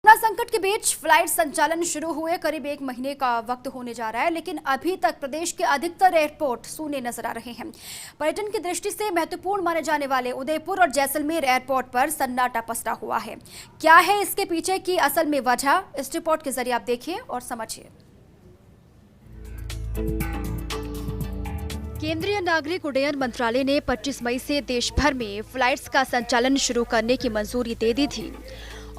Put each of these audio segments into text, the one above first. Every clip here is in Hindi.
कोरोना संकट के बीच फ्लाइट संचालन शुरू हुए करीब 1 महीने का वक्त होने जा रहा है, लेकिन अभी तक प्रदेश के अधिकतर एयरपोर्ट सूने नजर आ रहे हैं। पर्यटन की दृष्टि से महत्वपूर्ण माने जाने वाले उदयपुर और जैसलमेर एयरपोर्ट पर सन्नाटा पसरा हुआ है। क्या है इसके पीछे की असल में वजह, इस रिपोर्ट के जरिए आप देखिए और समझिए। केंद्रीय नागरिक उड्डयन मंत्रालय ने 25 मई से देश भर में फ्लाइट्स का संचालन शुरू करने की मंजूरी दे दी थी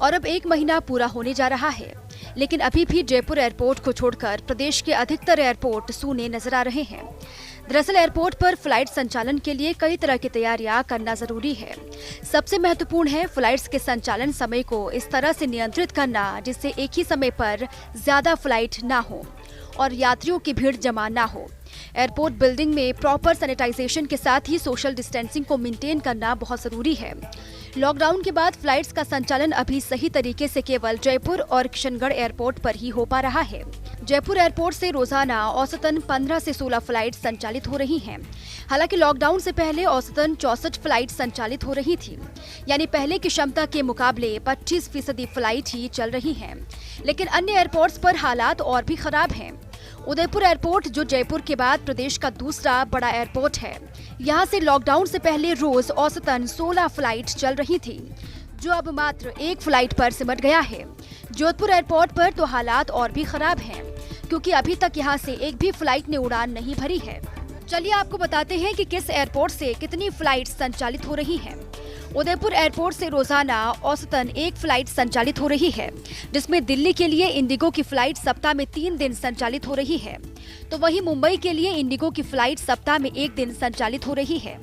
और अब 1 महीना पूरा होने जा रहा है, लेकिन अभी भी जयपुर एयरपोर्ट को छोड़कर प्रदेश के अधिकतर एयरपोर्ट सूने नजर आ रहे हैं। दरअसल एयरपोर्ट पर फ्लाइट संचालन के लिए कई तरह की तैयारियां करना जरूरी है। सबसे महत्वपूर्ण है फ्लाइट्स के संचालन समय को इस तरह से नियंत्रित करना जिससे एक ही समय पर ज्यादा फ्लाइट ना हो और यात्रियों की भीड़ जमा ना हो। एयरपोर्ट बिल्डिंग में प्रॉपर सैनिटाइजेशन के साथ ही सोशल डिस्टेंसिंग को मेंटेन करना बहुत जरूरी है। लॉकडाउन के बाद फ्लाइट्स का संचालन अभी सही तरीके से केवल जयपुर और किशनगढ़ एयरपोर्ट पर ही हो पा रहा है। जयपुर एयरपोर्ट से रोजाना औसतन 15 से 16 फ्लाइट संचालित हो रही हैं। हालांकि लॉकडाउन से पहले औसतन 64 फ्लाइट संचालित हो रही थी, यानी पहले की क्षमता के मुकाबले 25% फ्लाइट ही चल रही हैं। लेकिन अन्य एयरपोर्ट्स पर हालात और भी खराब हैं। उदयपुर एयरपोर्ट, जो जयपुर के बाद प्रदेश का दूसरा बड़ा एयरपोर्ट है, यहाँ से लॉकडाउन से पहले रोज औसतन 16 फ्लाइट चल रही थी, जो अब मात्र 1 फ्लाइट पर सिमट गया है। जोधपुर एयरपोर्ट पर तो हालात और भी खराब हैं, क्योंकि अभी तक यहाँ से एक भी फ्लाइट ने उड़ान नहीं भरी है। चलिए आपको बताते हैं कि किस एयरपोर्ट से कितनी फ्लाइट संचालित हो रही हैं। उदयपुर एयरपोर्ट से रोजाना औसतन 1 फ्लाइट संचालित हो रही है, जिसमें दिल्ली के लिए इंडिगो की फ्लाइट सप्ताह में 3 दिन संचालित हो रही है, तो वहीं मुंबई के लिए इंडिगो की फ्लाइट सप्ताह में 1 दिन संचालित हो रही है।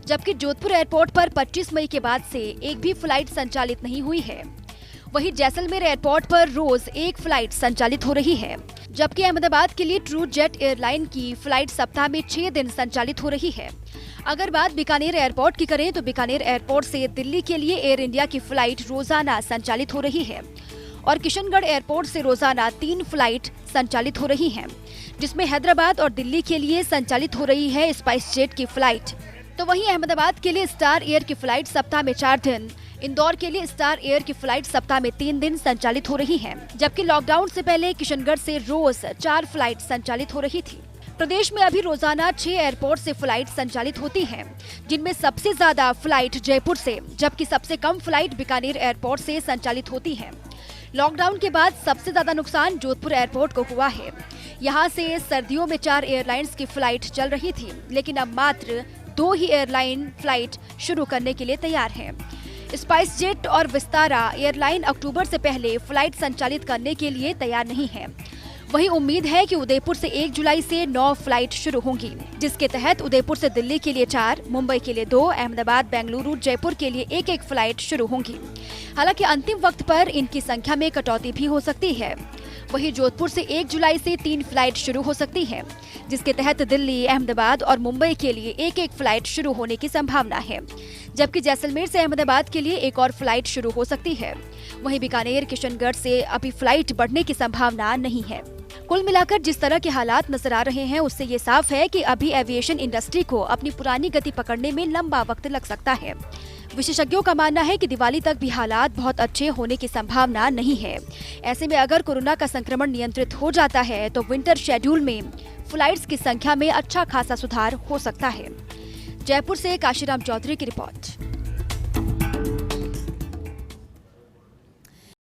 जबकि जोधपुर एयरपोर्ट पर 25 मई के बाद से एक भी फ्लाइट संचालित नहीं हुई है। वहीं जैसलमेर एयरपोर्ट पर रोज 1 फ्लाइट संचालित हो रही है, जबकि अहमदाबाद के लिए ट्रू जेट एयरलाइन की फ्लाइट सप्ताह में 6 दिन संचालित हो रही है। अगर बात बीकानेर एयरपोर्ट की करें तो बीकानेर एयरपोर्ट से दिल्ली के लिए एयर इंडिया की फ्लाइट रोजाना संचालित हो रही है और किशनगढ़ एयरपोर्ट से रोजाना 3 फ्लाइट संचालित हो रही हैं, जिसमें हैदराबाद और दिल्ली के लिए संचालित हो रही है स्पाइस जेट की फ्लाइट। तो वहीं अहमदाबाद के लिए स्टार एयर की फ्लाइट सप्ताह में 4 दिन, इंदौर के लिए स्टार एयर की फ्लाइट सप्ताह में 3 दिन संचालित हो रही है। जबकि लॉकडाउन से पहले किशनगढ़ से रोज 4 फ्लाइट संचालित हो रही थी। प्रदेश में अभी रोजाना 6 एयरपोर्ट से फ्लाइट संचालित होती हैं, जिनमें सबसे ज्यादा फ्लाइट जयपुर से, जबकि सबसे कम फ्लाइट बीकानेर एयरपोर्ट से संचालित होती हैं। लॉकडाउन के बाद सबसे ज्यादा नुकसान जोधपुर एयरपोर्ट को हुआ है। यहाँ से सर्दियों में 4 एयरलाइंस की फ्लाइट चल रही थी, लेकिन अब मात्र 2 ही एयरलाइन फ्लाइट शुरू करने के लिए तैयार हैं। स्पाइस जेट और विस्तारा एयरलाइन अक्टूबर से पहले फ्लाइट संचालित करने के लिए तैयार नहीं है। वही उम्मीद है कि उदयपुर से 1 जुलाई से 9 फ्लाइट शुरू होंगी, जिसके तहत उदयपुर से दिल्ली के लिए 4, मुंबई के लिए 2, अहमदाबाद, बेंगलुरु, जयपुर के लिए 1-1 फ्लाइट शुरू होंगी। हालांकि अंतिम वक्त पर इनकी संख्या में कटौती भी हो सकती है। वहीं जोधपुर से 1 जुलाई से 3 फ्लाइट शुरू हो सकती है, जिसके तहत दिल्ली, अहमदाबाद और मुंबई के लिए 1-1 फ्लाइट शुरू होने की संभावना है। जबकि जैसलमेर से अहमदाबाद के लिए 1 और फ्लाइट शुरू हो सकती है। वहीं बीकानेर, किशनगढ़ से अभी फ्लाइट बढ़ने की संभावना नहीं है। कुल मिलाकर जिस तरह के हालात नजर आ रहे हैं, उससे ये साफ है कि अभी एविएशन इंडस्ट्री को अपनी पुरानी गति पकड़ने में लंबा वक्त लग सकता है। विशेषज्ञों का मानना है कि दिवाली तक भी हालात बहुत अच्छे होने की संभावना नहीं है। ऐसे में अगर कोरोना का संक्रमण नियंत्रित हो जाता है तो विंटर शेड्यूल में फ्लाइट्स की संख्या में अच्छा खासा सुधार हो सकता है। जयपुर से काशीराम चौधरी की रिपोर्ट।